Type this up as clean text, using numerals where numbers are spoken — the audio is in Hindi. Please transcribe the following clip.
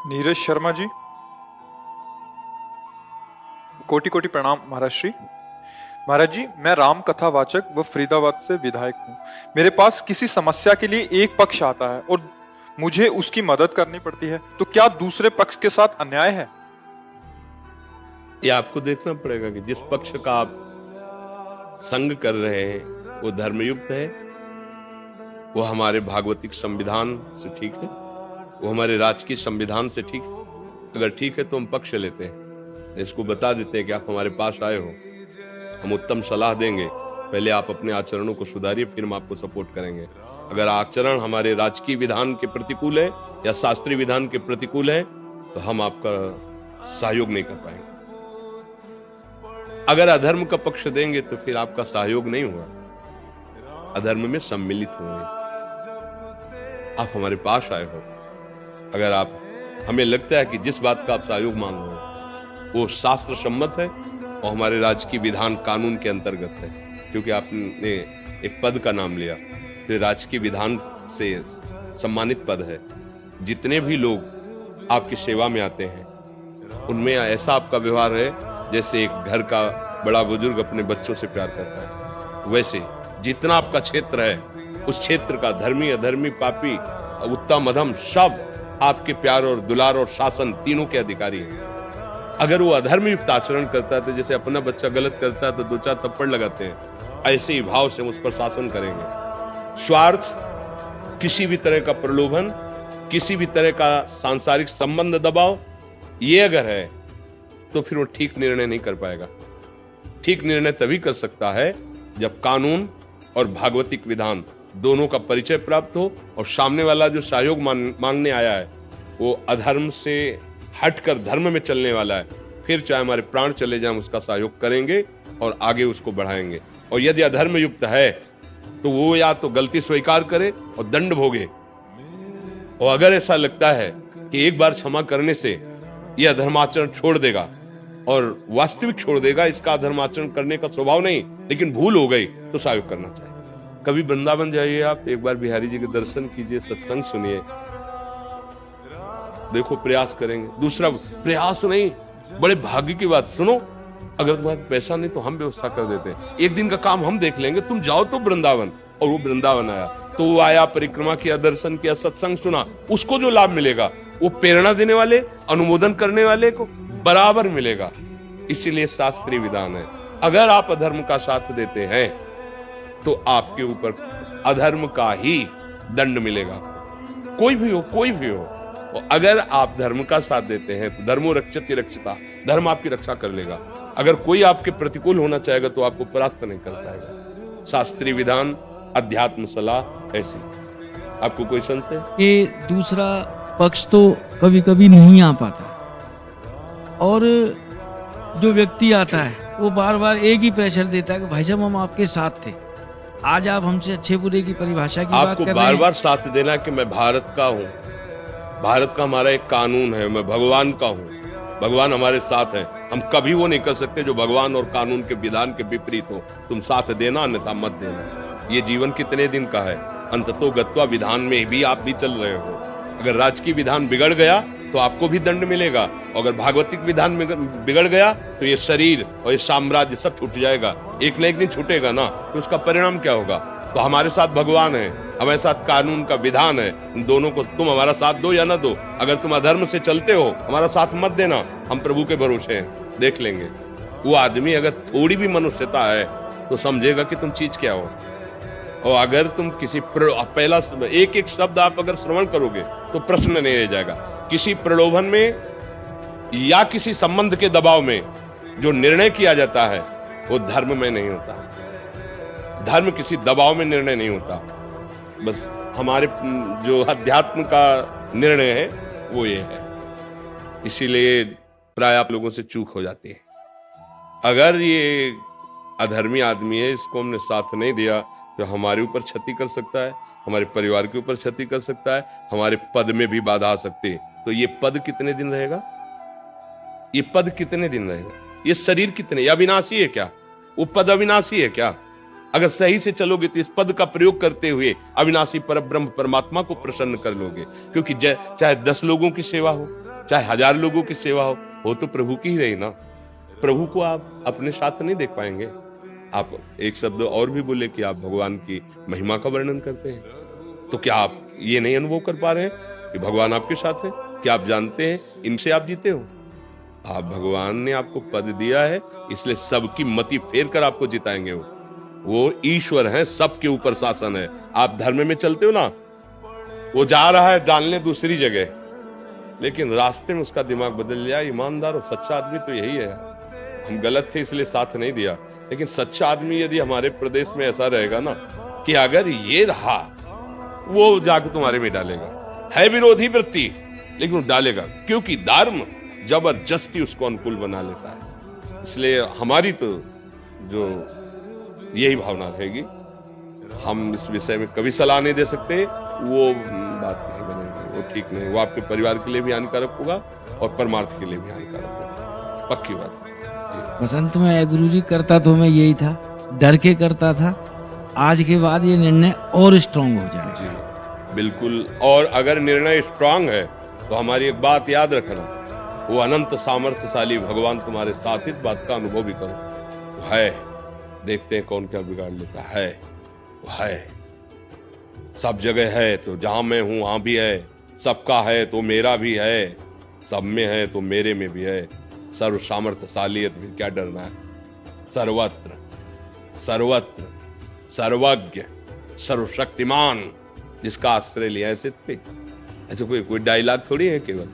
नीरज शर्मा जी, कोटि कोटि प्रणाम महाराज श्री। महाराज जी, मैं राम कथा वाचक व फरीदाबाद से विधायक हूँ। मेरे पास किसी समस्या के लिए एक पक्ष आता है और मुझे उसकी मदद करनी पड़ती है, तो क्या दूसरे पक्ष के साथ अन्याय है? ये आपको देखना पड़ेगा कि जिस पक्ष का आप संग कर रहे हैं वो धर्मयुक्त है, वो हमारे भागवतिक संविधान से ठीक है, वो हमारे राजकीय संविधान से ठीक है। अगर ठीक है तो हम पक्ष लेते हैं, इसको बता देते हैं कि आप हमारे पास आए हो, हम उत्तम सलाह देंगे, पहले आप अपने आचरणों को सुधारिए, फिर हम आपको सपोर्ट करेंगे। अगर आचरण हमारे राजकीय विधान के प्रतिकूल है या शास्त्रीय विधान के प्रतिकूल है तो हम आपका सहयोग नहीं कर पाएंगे। अगर अधर्म का पक्ष देंगे तो फिर आपका सहयोग नहीं होगा, अधर्म में सम्मिलित होंगे। आप हमारे पास आए हो, अगर आप हमें लगता है कि जिस बात का आप सहयोग मांग रहे हो वो शास्त्र सम्मत है और हमारे राज्य की विधान कानून के अंतर्गत है, क्योंकि आपने एक पद का नाम लिया तो राज्य की विधान से सम्मानित पद है। जितने भी लोग आपकी सेवा में आते हैं उनमें ऐसा आपका व्यवहार है जैसे एक घर का बड़ा बुजुर्ग अपने बच्चों से प्यार करता है, वैसे जितना आपका क्षेत्र है उस क्षेत्र का धर्मी अधर्मी पापी उत्तम अधम सब आपके प्यार और दुलार और शासन तीनों के अधिकारी हैं। अगर वो अधर्म युक्त आचरण करता है तो जैसे अपना बच्चा गलत करता है तो दो चार थप्पड़ लगाते हैं, ऐसे ही भाव से उस पर शासन करेंगे। स्वार्थ, किसी भी तरह का प्रलोभन, किसी भी तरह का सांसारिक संबंध दबाव, ये अगर है तो फिर वो ठीक निर्णय नहीं कर पाएगा। ठीक निर्णय तभी कर सकता है जब कानून और भागवतिक विधान दोनों का परिचय प्राप्त हो और सामने वाला जो सहयोग मांगने आया है वो अधर्म से हटकर धर्म में चलने वाला है, फिर चाहे हमारे प्राण चले जाएं उसका सहयोग करेंगे और आगे उसको बढ़ाएंगे। और यदि अधर्म युक्त है तो वो या तो गलती स्वीकार करे और दंड भोगे, और अगर ऐसा लगता है कि एक बार क्षमा करने से यह अधर्माचरण छोड़ देगा और वास्तविक छोड़ देगा, इसका अधर्माचरण करने का स्वभाव नहीं लेकिन भूल हो गई, तो सहयोग करना चाहिए। कभी वृंदावन जाइए आप, एक बार बिहारी जी के दर्शन कीजिए, सत्संग सुनिए, देखो प्रयास करेंगे। दूसरा प्रयास नहीं, बड़े भाग्य की बात, सुनो, अगर तुम्हारे पैसा नहीं तो हम व्यवस्था कर देते हैं, एक दिन का काम हम देख लेंगे, तुम जाओ तो वृंदावन। और वो वृंदावन आया तो वो आया, परिक्रमा किया, दर्शन किया, सत्संग सुना, उसको जो लाभ मिलेगा वो प्रेरणा देने वाले, अनुमोदन करने वाले को बराबर मिलेगा। इसीलिए शास्त्रीय विधान है, अगर आप अधर्म का साथ देते हैं तो आपके ऊपर अधर्म का ही दंड मिलेगा, कोई भी हो, कोई भी हो। और अगर आप धर्म का साथ देते हैं तो धर्मो रक्षति रक्षिता, धर्म आपकी रक्षा कर लेगा। अगर कोई आपके प्रतिकूल होना चाहेगा तो आपको परास्त नहीं कर पाएगा। शास्त्रीय विधान, अध्यात्म सलाह ऐसी। आपको कोई संशय? ये दूसरा पक्ष तो कभी कभी नहीं आ पाता, और जो व्यक्ति आता है वो बार बार एक ही प्रेशर देता है कि भाई साहब हम आपके साथ थे, आज आप हमसे अच्छे बुरे की परिभाषा की बात कर रहे हैं। आपको बार बार साथ देना कि मैं भारत का हूँ, भारत का हमारा एक कानून है, मैं भगवान का हूँ, भगवान हमारे साथ है। हम कभी वो नहीं कर सकते जो भगवान और कानून के विधान के विपरीत हो। तुम साथ देना अन्यथा मत देना। ये जीवन कितने दिन का है, अंततो गत्वा विधान में भी आप भी चल रहे हो। अगर राजकीय विधान बिगड़ गया तो आपको भी दंड मिलेगा, और अगर भागवतिक विधान बिगड़ गया तो ये शरीर और ये साम्राज्य सब छूट जाएगा, एक न एक दिन छूटेगा ना, तो उसका परिणाम क्या होगा? तो हमारे साथ भगवान है, हमारे साथ कानून का विधान है, इन दोनों को तुम हमारा साथ दो या ना दो। अगर तुम अधर्म से चलते हो हमारा साथ मत देना, हम प्रभु के भरोसे हैं, देख लेंगे। वो आदमी अगर थोड़ी भी मनुष्यता है तो समझेगा कि तुम चीज क्या हो। और अगर तुम किसी पहला एक एक शब्द आप अगर श्रवण करोगे तो प्रश्न नहीं रह जाएगा। किसी प्रलोभन में या किसी संबंध के दबाव में जो निर्णय किया जाता है वो धर्म में नहीं होता। धर्म किसी दबाव में निर्णय नहीं होता, बस हमारे जो अध्यात्म का निर्णय है वो ये है। इसीलिए प्राय आप लोगों से चूक हो जाती है। अगर ये अधर्मी आदमी है, इसको हमने साथ नहीं दिया तो हमारे ऊपर क्षति कर सकता है, हमारे परिवार के ऊपर क्षति कर सकता है, हमारे पद में भी बाधा आ सकती है। तो ये पद कितने दिन रहेगा? ये पद कितने दिन रहेगा? ये शरीर कितने, अविनाशी है क्या? वो पद अविनाशी है क्या? अगर सही से चलोगे तो इस पद का प्रयोग करते हुए अविनाशी परब्रह्म परमात्मा को प्रसन्न कर लोगे, क्योंकि चाहे 10 लोगों की सेवा हो, चाहे 1000 लोगों की सेवा हो तो प्रभु की ही रही ना। प्रभु को आप अपने साथ नहीं देख पाएंगे। आप एक शब्द और भी बोले कि आप भगवान की महिमा का वर्णन करते हैं, तो क्या आप ये नहीं अनुभव कर पा रहे हैं कि भगवान आपके साथ है? क्या आप जानते हैं इनसे आप जीते हो? आप भगवान ने आपको पद दिया है, इसलिए सबकी मति फेर कर आपको जिताएंगे। वो ईश्वर हैं, सबके ऊपर शासन है। आप धर्म में चलते हो ना, वो जा रहा है डालने दूसरी जगह, लेकिन रास्ते में उसका दिमाग बदल लिया। ईमानदार और सच्चा आदमी तो यही है। हम गलत थे इसलिए साथ नहीं दिया, लेकिन सच्चा आदमी यदि हमारे प्रदेश में ऐसा रहेगा ना कि अगर ये रहा, वो जाकर तुम्हारे में डालेगा। है विरोधी वृत्ति, लेकिन वो डालेगा, क्योंकि धर्म जबरदस्ती उसको अनुकूल बना लेता है। इसलिए हमारी तो जो यही भावना रहेगी, हम इस विषय में कभी सलाह नहीं दे सकते। वो बात नहीं बनेगी, वो ठीक नहीं। वो आपके परिवार के लिए भी हानिकारक होगा और परमार्थ के लिए भी हानिकारक होगा, पक्की बात। बसंत में गुरु जी करता तो मैं यही था, डर के करता था। आज के बाद ये निर्णय और स्ट्रांग हो जाएगा। जी बिल्कुल। और अगर निर्णय स्ट्रांग है तो हमारी एक बात याद रखना, वो अनंत सामर्थ्यशाली भगवान तुम्हारे साथ, इस बात का अनुभव भी करो। वो है, देखते हैं कौन क्या बिगाड़ लेता है। वो है, सब जगह है, तो जहां मैं हूं वहां भी है। सबका है तो मेरा भी है, सब में है तो मेरे में भी है। सर्व सामर्थ्यशाली है तो फिर क्या डरना है। सर्वत्र सर्वत्र सर्वज्ञ सर्वशक्तिमान, जिसका आश्रय लिया। ऐसे कोई डायलॉग थोड़ी है केवल।